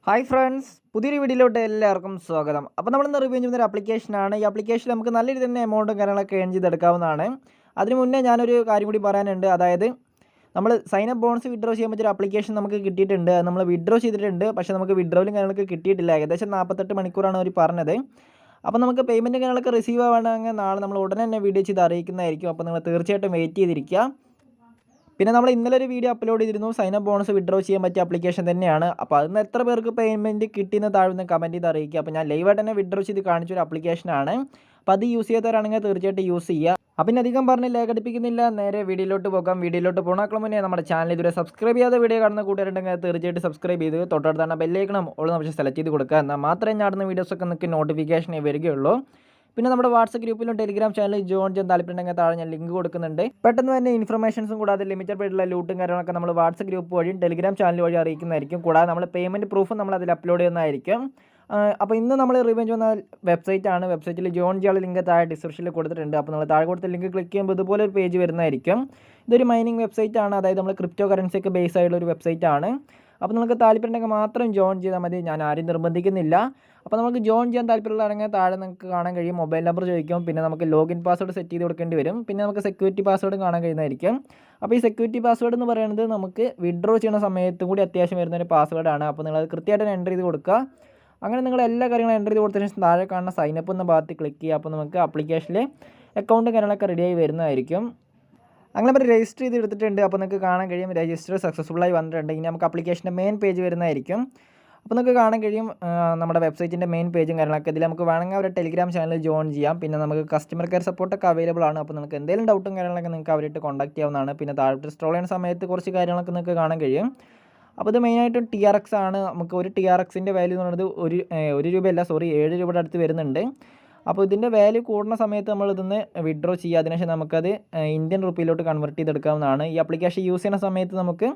Hi friends, പുതിയൊരു വീഡിയോയിലോട്ട് എല്ലാവർക്കും സ്വാഗതം. അപ്പോൾ നമ്മളിന്ന് റിവ്യൂ ചെയ്യുന്ന ഒരു ആപ്ലിക്കേഷനാണ്. ഈ ആപ്ലിക്കേഷനിൽ നമുക്ക് നല്ല രീതിയിൽ തന്നെ എമൗണ്ടും കാര്യങ്ങളൊക്കെ ഏൺ ചെയ്തെടുക്കാവുന്നതാണ്. അതിന് മുന്നേ ഞാനൊരു കാര്യം കൂടി പറയാനുണ്ട്. അതായത് നമ്മൾ സൈനപ്പ് ബോണസ് വിഡ്രോ ചെയ്യാൻ പറ്റിയൊരു ആപ്ലിക്കേഷൻ നമുക്ക് കിട്ടിയിട്ടുണ്ട്. അത് നമ്മൾ വിഡ്രോ ചെയ്തിട്ടുണ്ട്, പക്ഷേ നമുക്ക് വിഡ്രോയിലും കാര്യങ്ങളൊക്കെ കിട്ടിയിട്ടില്ല. ഏകദേശം 48 മണിക്കൂറാണ് അവർ പറഞ്ഞത്. അപ്പോൾ നമുക്ക് പേയ്മെൻറ്റും കാര്യങ്ങളൊക്കെ റിസീവ് ആവണമെങ്കിൽ നാളെ നമ്മൾ ഉടനെ തന്നെ വീഡിയോ ചെയ്ത് അറിയിക്കുന്നതായിരിക്കും. അപ്പോൾ നിങ്ങൾ തീർച്ചയായിട്ടും വെയിറ്റ് ചെയ്തിരിക്കുക. പിന്നെ നമ്മൾ ഇന്നലെ ഒരു വീഡിയോ അപ്ലോഡ് ചെയ്തിരുന്നു. സൈനപ്പ് ബോണസ് വിഡ്രോ ചെയ്യാൻ പറ്റിയ ആപ്ലിക്കേഷൻ തന്നെയാണ്. അപ്പോൾ അതിന് എത്ര പേർക്ക് പേയ്മെൻറ്റ് കിട്ടിയെന്ന് താഴെ കമൻറ്റ് ചെയ്ത് അറിയിക്കുക. അപ്പോൾ ഞാൻ ലൈവായിട്ട് തന്നെ വിഡ്രോ ചെയ്ത് കാണിച്ചൊരു ആപ്ലിക്കേഷനാണ്. അപ്പോൾ അത് യൂസ് ചെയ്തവരാണെങ്കിൽ തീർച്ചയായിട്ടും യൂസ് ചെയ്യുക. അപ്പം പിന്നെ അധികം പറഞ്ഞ് ലേഖടിപ്പിക്കുന്നില്ല, നേരെ വീഡിയോയിലോട്ട് പോകാം. വീഡിയോയിലോട്ട് പോകണേക്കാൾ മുന്നേ നമ്മുടെ ചാനൽ ഇതുവരെ സബ്സ്ക്രൈബ് ചെയ്യാതെ വീഡിയോ കാണുന്ന കൂട്ടുകാരുണ്ടെങ്കിൽ തീർച്ചയായിട്ടും സബ്സ്ക്രൈബ് ചെയ്ത് തൊട്ടടുത്താണ് ബെല്ലൈക്കണം ഉള്ള ഓപ്ഷൻ സെലക്ട് ചെയ്ത് കൊടുക്കുക. എന്നാൽ മാത്രമേ ഞാടുന്ന വീഡിയോസൊക്കെ നിങ്ങൾക്ക് നോട്ടിഫിക്കേഷൻ വരികയുള്ളൂ. പിന്നെ നമ്മുടെ വാട്സപ്പ് ഗ്രൂപ്പിലും ടെലിഗ്രാം ചാനലിൽ ജോയിൻ ചെയ്യാൻ താല്പര്യമുണ്ടെങ്കിൽ താഴെ ഞാൻ ലിങ്ക് കൊടുക്കുന്നുണ്ട്. പെട്ടെന്ന് തന്നെ ഇൻഫർമേഷൻസും കൂടാതെ ലിമിറ്റഡ് ആയിട്ടുള്ള ലൂട്ടും കാര്യങ്ങളൊക്കെ നമ്മൾ വാട്സപ്പ് ഗ്രൂപ്പ് വഴിയും ടെലിഗ്രാം ചാനൽ വഴി അറിയിക്കുന്നതായിരിക്കും. കൂടാതെ നമ്മൾ പേയ്മെൻറ്റ് പ്രൂഫും നമ്മൾ അതിൽ അപ്ലോഡ് ചെയ്യുന്നതായിരിക്കും. അപ്പോൾ ഇന്ന് നമ്മൾ റിവ്യൂ ചെയ്യുന്ന വെബ്സൈറ്റാണ്. വെബ്സൈറ്റിൽ ജോയിൻ ചെയ്യാനുള്ള ലിങ്ക് താഴെ ഡിസ്ക്രിപ്ഷനിൽ കൊടുത്തിട്ടുണ്ട്. അപ്പോൾ നമ്മൾ താഴെ കൊടുത്ത ലിങ്ക് ക്ലിക്ക് ചെയ്യുമ്പോൾ ഇതുപോലെ ഒരു പേജ് വരുന്നതായിരിക്കും. ഇതൊരു മൈനിങ് വെബ്സൈറ്റാണ്. അതായത് നമ്മൾ ക്രിപ്റ്റോ കറൻസിയൊക്കെ ബേസ് ആയിട്ടുള്ള ഒരു വെബ്സൈറ്റാണ്. അപ്പോൾ നിങ്ങൾക്ക് താല്പര്യമുണ്ടെങ്കിൽ മാത്രം ജോയിൻ ചെയ്താൽ മതി. ഞാൻ ആരും നിർബന്ധിക്കുന്നില്ല. അപ്പോൾ നമുക്ക് ജോയിൻ ചെയ്യാൻ താല്പര്യമുള്ളതാണെങ്കിൽ താഴെ നിങ്ങൾക്ക് കാണാൻ കഴിയും. മൊബൈൽ നമ്പർ ചോദിക്കും. പിന്നെ നമുക്ക് ലോഗിൻ പാസ്വേഡ് സെറ്റ് ചെയ്ത് കൊടുക്കേണ്ടി വരും. പിന്നെ നമുക്ക് സെക്യൂരിറ്റി പാസ്വേഡ് കാണാൻ കഴിയുന്നതായിരിക്കും. അപ്പോൾ ഈ സെക്യൂരിറ്റി പാസ്വേഡ് എന്ന് പറയുന്നത് നമുക്ക് വിഡ്രോ ചെയ്യുന്ന സമയത്തും കൂടി അത്യാവശ്യം വരുന്നൊരു പാസ്വേഡാണ്. അപ്പോൾ നിങ്ങളത് കൃത്യമായിട്ട് എൻ്റർ ചെയ്ത് കൊടുക്കുക. അങ്ങനെ നിങ്ങൾ എല്ലാ കാര്യങ്ങളും എൻ്റർ ചെയ്ത് കൊടുത്തതിന് ശേഷം താഴെ കാണുന്ന സൈനപ്പ് എന്ന ഭാഗത്ത് ക്ലിക്ക് ചെയ്യുക. അപ്പോൾ നമുക്ക് ആപ്ലിക്കേഷനിൽ അക്കൗണ്ട് കാര്യങ്ങളൊക്കെ റെഡിയായി വരുന്നതായിരിക്കും. അങ്ങനെ നമ്മൾ രജിസ്റ്റർ ചെയ്ത് എടുത്തിട്ടുണ്ട്. അപ്പോൾ നിങ്ങൾക്ക് കാണാൻ കഴിയും രജിസ്റ്റർ സക്സസ്ഫുള്ളായി വന്നിട്ടുണ്ട്. ഇനി നമുക്ക് ആപ്ലിക്കേഷൻ്റെ മെയിൻ പേജ് വരുന്നതായിരിക്കും. അപ്പോൾ നിങ്ങൾക്ക് കാണാൻ കഴിയും നമ്മുടെ വെബ്സൈറ്റിൻ്റെ മെയിൻ പേജും കാര്യങ്ങളൊക്കെ. ഇതിൽ നമുക്ക് വേണമെങ്കിൽ അവരുടെ ടെലിഗ്രാം ചാനലിൽ ജോയിൻ ചെയ്യാം. പിന്നെ നമുക്ക് കസ്റ്റമർ കെയർ സപ്പോർട്ടൊക്കെ അവൈലബിൾ ആണ്. അപ്പോൾ നിങ്ങൾക്ക് എന്തെങ്കിലും ഡൗട്ടും കാര്യങ്ങളൊക്കെ നിങ്ങൾക്ക് അവരായിട്ട് കോൺടാക്ട് ചെയ്യാവുന്നതാണ്. പിന്നെ താഴോട്ട് സ്ക്രോൾ ചെയ്യുന്ന സമയത്ത് കുറച്ച് കാര്യങ്ങളൊക്കെ നിങ്ങൾക്ക് കാണാൻ കഴിയും. അപ്പോൾ ഇത് മെയിനായിട്ടും TRX ആണ്. നമുക്ക് ഒരു TRXൻ്റെ വാല്യൂ എന്ന് പറയുന്നത് ഒരു രൂപയല്ല, 7 രൂപയുടെ അടുത്ത് വരുന്നുണ്ട്. അപ്പോൾ ഇതിൻ്റെ വാല്യൂ കൂടുന്ന സമയത്ത് നമ്മൾ ഇതിന്ന് വിഡ്രോ ചെയ്യുക. അതിനുശേഷം നമുക്കത് ഇന്ത്യൻ റുപ്പിയിലോട്ട് കൺവെർട്ട് ചെയ്തെടുക്കാവുന്നതാണ്. ഈ ആപ്ലിക്കേഷൻ യൂസ് ചെയ്യുന്ന സമയത്ത് നമുക്ക്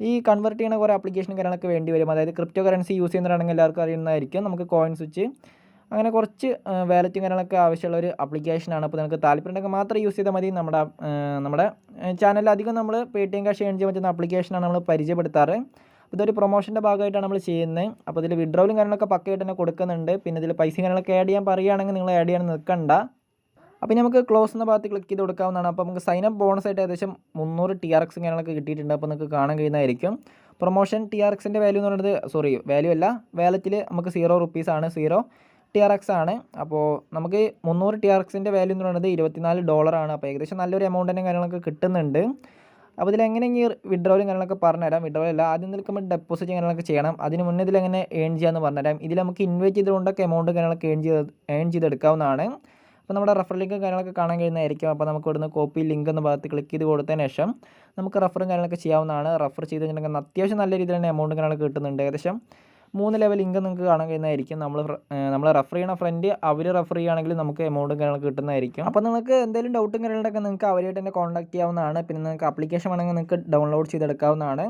ഈ കൺവെർട്ട് ചെയ്യുന്ന കുറേ ആപ്ലിക്കേഷൻ കാര്യങ്ങളൊക്കെ വേണ്ടി വരും. അതായത് ക്രിപ്റ്റോ കറൻസി യൂസ് ചെയ്യുന്നവരാണെങ്കിൽ എല്ലാവർക്കും അറിയുന്നതായിരിക്കും. നമുക്ക് കോയിൻ സ്വിച്ച് അങ്ങനെ കുറച്ച് വാലറ്റും കാര്യങ്ങളൊക്കെ ആവശ്യമുള്ള ഒരു ആപ്ലിക്കേഷനാണ്. അപ്പോൾ നിങ്ങൾക്ക് താല്പര്യമുണ്ടെങ്കിൽ മാത്രം യൂസ് ചെയ്താൽ മതി. നമ്മുടെ ചാനലിൽ അധികം നമ്മൾ Paytm ക്യാഷ് ഏൺ ചെയ്യാൻ പറ്റുന്ന ആപ്ലിക്കേഷനാണ് നമ്മൾ പരിചയപ്പെടുത്താറ്. അപ്പോൾ ഇതൊരു പ്രൊമോഷൻ്റെ ഭാഗമായിട്ടാണ് നമ്മൾ ചെയ്യുന്നത്. അപ്പോൾ ഇതിൽ വിഡ്രോയിലും കാര്യങ്ങളൊക്കെ പക്കയായിട്ട് തന്നെ കൊടുക്കുന്നുണ്ട്. പിന്നെ ഇതിൽ പൈസ കാര്യങ്ങളൊക്കെ ആഡ് ചെയ്യാൻ പറയുകയാണെങ്കിൽ നിങ്ങൾ ആഡ് ചെയ്യാൻ നിൽക്കണ്ട. അപ്പോൾ നമുക്ക് ക്ലോസ് എന്ന ഭാഗത്ത് ക്ലിക്ക് ചെയ്ത് കൊടുക്കാവുന്നതാണ്. അപ്പോൾ നമുക്ക് സൈനപ്പ് ബോണസായിട്ട് ഏകദേശം 300 TRX കാര്യങ്ങളൊക്കെ കിട്ടിയിട്ടുണ്ട്. അപ്പോൾ നിങ്ങൾക്ക് കാണാൻ കഴിയുന്നതായിരിക്കും. പ്രൊമോഷൻ TRXൻ്റെ വാല്യൂ എന്ന് പറയുന്നത് വാല്യൂ അല്ല, വാലറ്റിൽ നമുക്ക് 0 റുപ്പീസാണ്, 0 TRX ആണ്. അപ്പോൾ നമുക്ക് 300 TRXൻ്റെ വാല്യൂ എന്ന് പറയുന്നത് $24 ആണ്. അപ്പോൾ ഏകദേശം നല്ലൊരു എമൗണ്ട് തന്നെ കാര്യങ്ങളൊക്കെ കിട്ടുന്നുണ്ട്. അപ്പോൾ ഇതിലെങ്ങനെ ഈ വിഡ്രോയിലും കാര്യങ്ങളൊക്കെ പറഞ്ഞുതരാം. വിഡ്രോയിൽ അല്ല, ആദ്യം നിൽക്കുമ്പോൾ ഡെപ്പോസിറ്റ് കാര്യങ്ങളൊക്കെ ചെയ്യണം. അതിന് മുന്നേ ഇതിലെങ്ങനെ ഏൺ ചെയ്യാമെന്ന് പറഞ്ഞുതരാം. ഇതിൽ നമുക്ക് ഇൻവൈറ്റ് ചെയ്തുകൊണ്ടൊക്കെ എമൗണ്ട് കാര്യങ്ങളൊക്കെ ഏൺ ചെയ്തെടുക്കാവുന്നതാണ്. അപ്പോൾ നമ്മുടെ റെഫർ ലിങ്കും കാര്യങ്ങളൊക്കെ കാണാൻ കഴിയുന്നതായിരിക്കും. അപ്പോൾ നമുക്ക് ഇവിടുന്ന് കോപ്പി ലിങ്ക് എന്ന ഭാഗത്ത് ക്ലിക്ക് ചെയ്ത് കൊടുത്തതിന് ശേഷം നമുക്ക് റെഫറും കാര്യങ്ങളൊക്കെ ചെയ്യാവുന്നതാണ്. റെഫർ ചെയ്ത് കഴിഞ്ഞിട്ടുണ്ടെങ്കിൽ അത്യാവശ്യം നല്ല രീതിയിൽ തന്നെ എമൗണ്ട് കാര്യങ്ങളൊക്കെ കിട്ടുന്നുണ്ട്. ഏകദേശം 3 ലെവൽ ലിങ്ക് നിങ്ങൾക്ക് കാണാൻ കഴിയുന്നതായിരിക്കും. നമ്മൾ റെഫർ ചെയ്യുന്ന ഫ്രണ്ട് അവർ റെഫർ ചെയ്യുകയാണെങ്കിൽ നമുക്ക് എമൗണ്ടും കാര്യങ്ങളൊക്കെ കിട്ടുന്നതായിരിക്കും. അപ്പോൾ നിങ്ങൾക്ക് എന്തെങ്കിലും ഡൗട്ടും കാര്യങ്ങളൊക്കെ നിങ്ങൾക്ക് അവരായിട്ട് തന്നെ കോൺടാക്ട് ചെയ്യാവുന്നതാണ്. പിന്നെ നിങ്ങൾക്ക് ആപ്ലിക്കേഷൻ വേണമെങ്കിൽ നിങ്ങൾക്ക് ഡൗൺലോഡ് ചെയ്തെടുക്കാവുന്നതാണ്.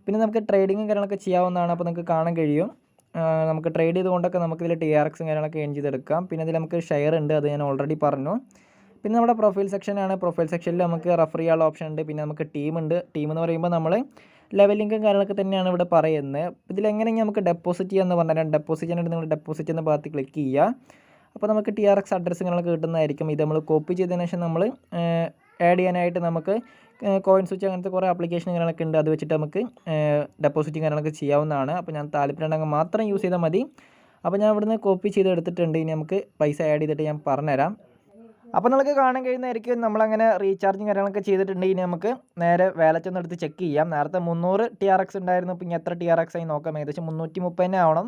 പിന്നെ നമുക്ക് ട്രേഡിങ്ങും കാര്യങ്ങളൊക്കെ ചെയ്യാവുന്നതാണ്. അപ്പോൾ നിങ്ങൾക്ക് കാണാൻ കഴിയും നമുക്ക് ട്രേഡ് ചെയ്തുകൊണ്ടൊക്കെ നമുക്കിതിൽ TRX കാര്യങ്ങളൊക്കെ ഏൺ ചെയ്തെടുക്കാം. പിന്നെ ഇതിൽ നമുക്ക് ഷെയർ ഉണ്ട്, അത് ഞാൻ ഓൾറെഡി പറഞ്ഞു. പിന്നെ നമ്മുടെ പ്രൊഫൈൽ സെക്ഷനാണ്. പ്രൊഫൈൽ സെക്ഷനിൽ നമുക്ക് റെഫർ ചെയ്യാനുള്ള ഓപ്ഷൻ ഉണ്ട്. പിന്നെ നമുക്ക് ടീമുണ്ട്. ടീം എന്ന് പറയുമ്പോൾ നമ്മൾ ലെവൽ ലിങ്കും കാര്യങ്ങളൊക്കെ തന്നെയാണ് ഇവിടെ പറയുന്നത്. ഇതിലെങ്ങനെയെങ്കിൽ നമുക്ക് ഡെപ്പോസിറ്റ് ചെയ്യാമെന്ന് പറഞ്ഞാൽ ഡെപ്പോസിറ്റ് ചെയ്യാനായിട്ട് നിങ്ങൾ ഡെപ്പോസിറ്റ് എന്ന ഭാഗത്ത് ക്ലിക്ക് ചെയ്യുക. അപ്പോൾ നമുക്ക് TRX അഡ്രസ്സ് കാര്യങ്ങളൊക്കെ കിട്ടുന്നതായിരിക്കും. ഇത് നമ്മൾ കോപ്പി ചെയ്തതിന് ശേഷം നമ്മൾ ആഡ് ചെയ്യാനായിട്ട് നമുക്ക് കോയിൻ സ്വിച്ച് അങ്ങനത്തെ കുറേ ആപ്ലിക്കേഷൻ കാര്യങ്ങളൊക്കെ ഉണ്ട്. അത് വെച്ചിട്ട് നമുക്ക് ഡെപ്പോസിറ്റും കാര്യങ്ങളൊക്കെ ചെയ്യാവുന്നതാണ്. അപ്പോൾ ഞാൻ താല്പര്യമുണ്ടെങ്കിൽ മാത്രം യൂസ് ചെയ്താൽ മതി. അപ്പോൾ ഞാൻ ഇവിടുന്ന് കോപ്പി ചെയ്ത് എടുത്തിട്ടുണ്ട്. ഇനി നമുക്ക് പൈസ ആഡ് ചെയ്തിട്ട് ഞാൻ പറഞ്ഞുതരാം. അപ്പോൾ നിങ്ങൾക്ക് കാണാൻ കഴിയുന്നതായിരിക്കും നമ്മളങ്ങനെ റീചാർജും കാര്യങ്ങളൊക്കെ ചെയ്തിട്ടുണ്ട്. ഇനി നമുക്ക് നേരെ വാലറ്റ് ഒന്ന് എടുത്ത് ചെക്ക് ചെയ്യാം. നേരത്തെ 300 TRX ഉണ്ടായിരുന്നു. ഇപ്പോൾ ഇനി എത്ര TRX ആയി നോക്കാം. ഏകദേശം 330 ആവണം.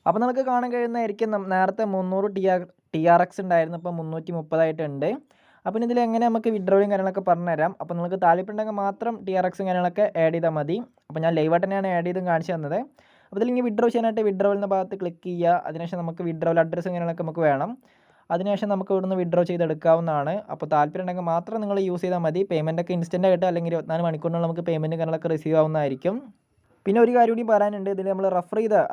അപ്പോൾ നിങ്ങൾക്ക് കാണാൻ കഴിയുന്നതായിരിക്കും നേരത്തെ 300 TRX ഉണ്ടായിരുന്നു, ഇപ്പോൾ 330 അപ്പോൾ ഇതിൽ എങ്ങനെ നമുക്ക് വിഡ്രോയും കാര്യങ്ങളൊക്കെ പറഞ്ഞുതരാം. അപ്പോൾ നിങ്ങൾക്ക് താല്പര്യമുണ്ടെങ്കിൽ മാത്രം TRXും കാര്യങ്ങളൊക്കെ ആഡ് ചെയ്താൽ മതി. അപ്പോൾ ഞാൻ ലൈവായിട്ട് തന്നെയാണ് ആഡ് ചെയ്തും കാണിച്ചു തന്നത്. അപ്പോൾ ഇതിൽ ഇങ്ങനെ വിഡ്രോ ചെയ്യാനായിട്ട് വിഡ്രോയിൽ എന്ന ഭാഗത്ത് ക്ലിക്ക് ചെയ്യുക. അതിനുശേഷം നമുക്ക് വിഡ്രോയിൽ അഡ്രസ്സും കാര്യങ്ങളൊക്കെ നമുക്ക് വേണം. അതിനുശേഷം നമുക്ക് ഇവിടുന്ന് വിഡ്രോ ചെയ്തെടുക്കാവുന്നതാണ്. അപ്പോൾ താല്പര്യം ഉണ്ടെങ്കിൽ മാത്രം നിങ്ങൾ യൂസ് ചെയ്താൽ മതി. പേയ്മെൻറ്റൊക്കെ ഇൻസ്റ്റൻ്റ് ആയിട്ട് അല്ലെങ്കിൽ 24 മണിക്കൂറിനുള്ളിൽ നമുക്ക് പേയ്മെൻറ്റ് കാര്യങ്ങളൊക്കെ റിസീവ് ആവുന്നതായിരിക്കും. പിന്നെ ഒരു കാര്യം കൂടി പറയാനുണ്ട്. ഇതിൽ നമ്മൾ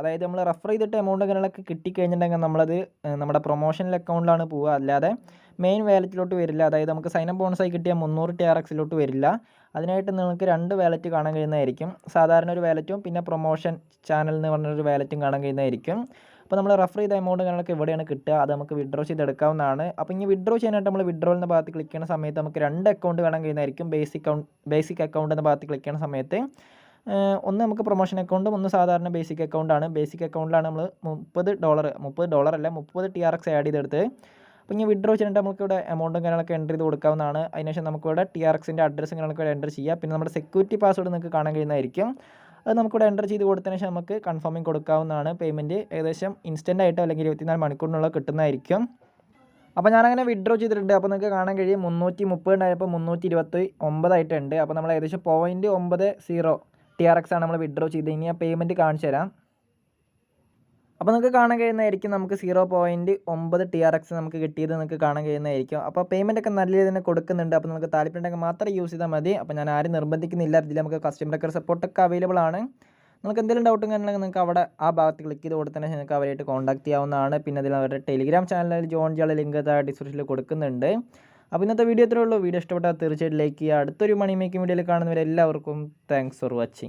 അതായത് നമ്മൾ റെഫർ ചെയ്തിട്ട് എമൗണ്ട് കാര്യങ്ങളൊക്കെ കിട്ടിക്കഴിഞ്ഞിട്ടുണ്ടെങ്കിൽ നമ്മളത് നമ്മുടെ പ്രൊമോഷണൽ അക്കൗണ്ടിലാണ് പോവുക. അല്ലാതെ മെയിൻ വാലറ്റിലോട്ട് വരില്ല. അതായത് നമുക്ക് സൈൻ അപ്പ് ബോണസായി കിട്ടിയ 300 TRXലോട്ട് വരില്ല. അതിനായിട്ട് നിങ്ങൾക്ക് 2 വാലറ്റ് കാണാൻ കഴിയുന്നതായിരിക്കും. സാധാരണ ഒരു വാലറ്റും പിന്നെ പ്രൊമോഷൻ ചാനൽ എന്ന് പറഞ്ഞൊരു വാലറ്റും കാണാൻ കഴിയുന്നതായിരിക്കും. അപ്പോൾ നമ്മൾ റെഫർ ചെയ്ത എമൗണ്ട് കാര്യങ്ങളൊക്കെ ഇവിടെയാണ് കിട്ടുക. അത് നമുക്ക് വിഡ്രോ ചെയ്തെടുക്കാവുന്നതാണ്. അപ്പോൾ ഇനി വിഡ്രോ ചെയ്യാനായിട്ട് നമ്മൾ വിഡ്രോ എന്ന ഭാഗത്ത് ക്ലിക്ക് ചെയ്യുന്ന സമയത്ത് നമുക്ക് 2 അക്കൗണ്ട് കാണാൻ കഴിയുന്നതായിരിക്കും. ബേസിക് അക്കൗണ്ട് എന്ന ഭാഗത്ത് ക്ലിക്ക് ചെയ്യുന്ന സമയത്ത് ഒന്ന് നമുക്ക് പ്രൊമോഷൻ അക്കൗണ്ടും ഒന്ന് സാധാരണ ബേസിക് അക്കൗണ്ടാണ്. ബേസിക് അക്കൗണ്ടിലാണ് നമ്മൾ $30 അല്ല 30 TRX ആഡ് ചെയ്തെടുത്ത്. അപ്പോൾ ഇനി വിഡ്രോ ചെയ്തിട്ട് നമുക്കിവിടെ എമൗണ്ടും കാര്യങ്ങളൊക്കെ എൻ്റർ ചെയ്ത് കൊടുക്കാവുന്നതാണ്. അതിനുശേഷം നമുക്കിവിടെ TRXൻ്റെ അഡ്രസ്സും കാര്യങ്ങളൊക്കെ എൻ്റർ ചെയ്യാം. പിന്നെ നമ്മുടെ സെക്യൂരിറ്റി പാസ്വേഡ് നിങ്ങൾക്ക് കാണാൻ കഴിയുന്നതായിരിക്കും. അത് നമുക്കിവിടെ എൻ്റർ ചെയ്ത് കൊടുത്തതിന് ശേഷം നമുക്ക് കൺഫേമിങ് കൊടുക്കാവുന്നതാണ്. പേയ്മെൻറ്റ് ഏകദേശം ഇൻസ്റ്റൻ്റ് ആയിട്ടോ അല്ലെങ്കിൽ 24 മണിക്കൂറിനുള്ളിൽ കിട്ടുന്നതായിരിക്കും. അപ്പോൾ ഞാനങ്ങനെ വിഡ്രോ ചെയ്തിട്ടുണ്ട്. അപ്പോൾ നിങ്ങൾക്ക് കാണാൻ കഴിയും 330 ഉണ്ടായപ്പോൾ 329 ആയിട്ടുണ്ട്. അപ്പോൾ നമ്മൾ ഏകദേശം 0.90 TRX ആണ് നമ്മൾ വിഡ്രോ ചെയ്ത്. ഇനി ആ പേയ്മെൻറ്റ് കാണിച്ചു തരാം. അപ്പോൾ നിങ്ങൾക്ക് കാണാൻ കഴിയുന്നതായിരിക്കും നമുക്ക് 0.9 TRX നമുക്ക് കിട്ടിയത് നിങ്ങൾക്ക് കാണാൻ കഴിയുന്നതായിരിക്കും. അപ്പോൾ പേയ്മെൻ്റ് ഒക്കെ നല്ല രീതിയിൽ തന്നെ കൊടുക്കുന്നുണ്ട്. അപ്പോൾ നിങ്ങൾക്ക് താല്പര്യമുണ്ടെങ്കിൽ മാത്രം യൂസ് ചെയ്താൽ മതി. അപ്പോൾ ഞാൻ ആരും നിർബന്ധിക്കുന്നില്ല. ഇതിൽ നമുക്ക് കസ്റ്റമർ കെയർ സപ്പോർട്ടൊക്കെ അവൈലബിൾ ആണ്. നിങ്ങൾക്ക് എന്തെങ്കിലും ഡൗട്ടും കാര്യങ്ങളൊക്കെ നിങ്ങൾക്ക് അവിടെ ആ ഭാഗത്ത് ക്ലിക്ക് ചെയ്ത് കൊടുത്തതിന് ശേഷം നിങ്ങൾക്ക് അവരായിട്ട് കോൺടാക്ട് ചെയ്യാവുന്നതാണ്. പിന്നെ അതിൽ അവരുടെ ടെലിഗ്രാം ചാനലിൽ ജോയിൻ ചെയ്യാനുള്ള ലിങ്ക് ഡിസ്ക്രിപ്ഷനിൽ കൊടുക്കുന്നുണ്ട്. അപ്പോൾ ഇന്നത്തെ വീഡിയോ ഇത്രയേ ഉള്ളൂ. വീഡിയോ ഇഷ്ടപ്പെട്ടാൽ തീർച്ചയായിട്ടും ലൈക്ക് ചെയ്യുക. അടുത്തൊരു മണി മേക്കിംഗ് വീഡിയോയിൽ കാണുന്നവരെല്ലാവർക്കും താങ്ക്സ് ഫോർ വാച്ചിങ്.